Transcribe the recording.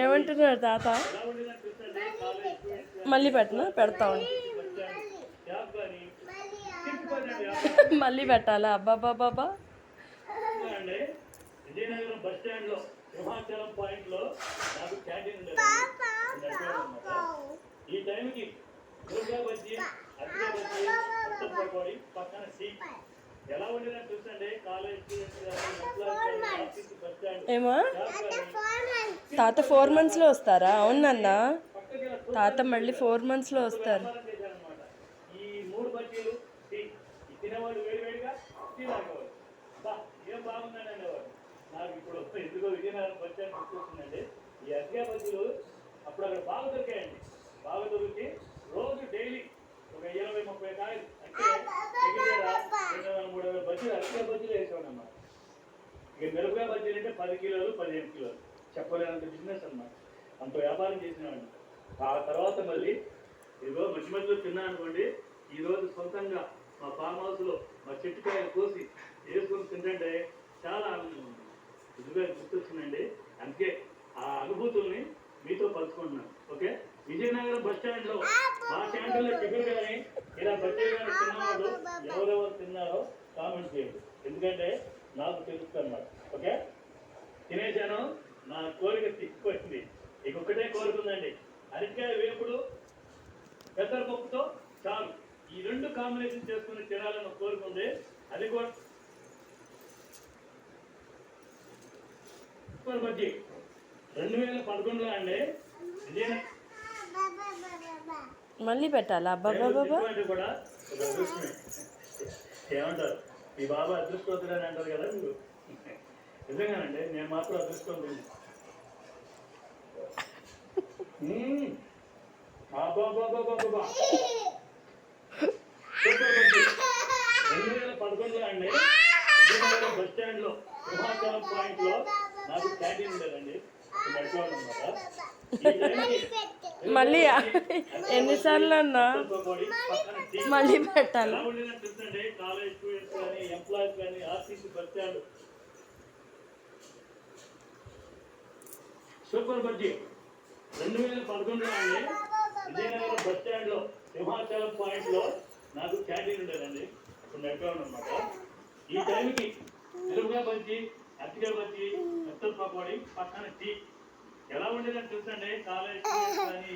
ఏమంటున్నాడు తాత? మళ్ళీ పెడతావు మళ్ళీ పెట్టాలా? అబ్బాబా బాబా విజయనగరం బస్ స్టాండ్ లో సింహాచలం పాయింట్ లో నాకు క్యాంటీన్ ఈ టైంకి ఊరుగా బజ్జి అద్దె బజ్జి మొత్తం పకోడి పక్కన సీట్ ఎలా ఉండేదని చూసండి. కాలేజ్ బస్ స్టాండ్ ఏమో తాత 4 months లో వస్తారా? అవునన్నా తాత మళ్ళీ 4 months లో వస్తారు. ఈ 3 బజ్జీలు తినేవాళ్ళు వేడివేడిగా టీ తాగేవాళ్ళు. ఏం బాగుందని అనేవాడు. నాకు ఇప్పుడు ఎందుకో విజయనగరం బస్ స్టాండ్ గుర్తొస్తుందండి. ఈ అద్దె బజ్జీలు అప్పుడు అక్కడ బాగా దొరికాయండి. బాగా దొరికి రోజు డైలీ ఒక 20-30 కాయలు అంటే 200-300 బజ్జీలు అద్దె బజ్జీలు వేసేవాడు అన్నమాట. ఇక మిరపకాయ బజ్జీలు అంటే 10 కిలోలు 15 కిలోలు చెప్పలేనంత బిజినెస్ అన్నమాట. అంత వ్యాపారం చేసినవాడిని. ఆ తర్వాత మళ్ళీ ఇదిగో మధ్య మధ్యలో తిన్నా అనుకోండి. ఈరోజు సొంతంగా మా ఫామ్ హౌస్లో మా చెట్టుకాయలు కోసి వేసుకొని తింటే చాలా ఆనందంగా ఉంది. ఇదిగా గుర్తొచ్చిందండి. అందుకే ఆ అనుభూతుల్ని మీతో పంచుకుంటున్నాను. ఓకే, విజయనగరం బస్ స్టాండ్లో మా క్యాంటీన్లో టిఫిన్ కానీ ఇలా బజ్జీలు కానీ తిన్నవాడు ఎవరెవరు తిన్నారో కామెంట్ చేయండి. ఎందుకంటే నాకు తెలుస్తుంది అన్నమాట. ఓకే, తినేసాను. నా కోరిక తిప్పిపోయింది. ఇంకొకటే కోరుకుందండి. అరటికాయ వేపుడు పెసరపప్పుతో చాలు. ఈ 2 కాంబినేషన్ చేసుకుని తినాలని కోరుకుంది. అది కూడా బజ్జీ 2011లో అండి. మళ్ళీ పెట్టాలా? అబ్బాబా బాబా కూడా ఒక అదృష్టమే. ఏమంటారు? ఈ బాబా అదృష్టవంతుడని అంటారు కదా మీరు. నిజంగానండి, నేను మాత్రం అదృష్టవంతుడిని. 2011లో అండి విజయనగరం బస్ స్టాండ్ లో సింహాచలం పాయింట్ లో నాకు క్యాంటీన్ ఉండేదండి. మళ్ళీ ఎన్నిసార్లు అన్నా మళ్ళీ పెట్టాలి? కాలేజ్ స్టూడెంట్స్ కానీ ఎంప్లాయీస్ కానీ RTC bus stand super bajji 2011లో అండి విజయనగరం బస్ స్టాండ్ లో సింహాచలం పాయింట్ లో నాకు క్యాంటీన్ ఉండేదండి. ఇప్పుడు నెట్వర్క్ అనమాట. ఈ టైంకి మిరపకాయ బజ్జీ అరటికాయ బజ్జీ మెత్తల పకోడీ పక్కన టీ ఎలా ఉండేదని తెలుసండి. కాలేజ్ స్టూడెంట్స్ కానీ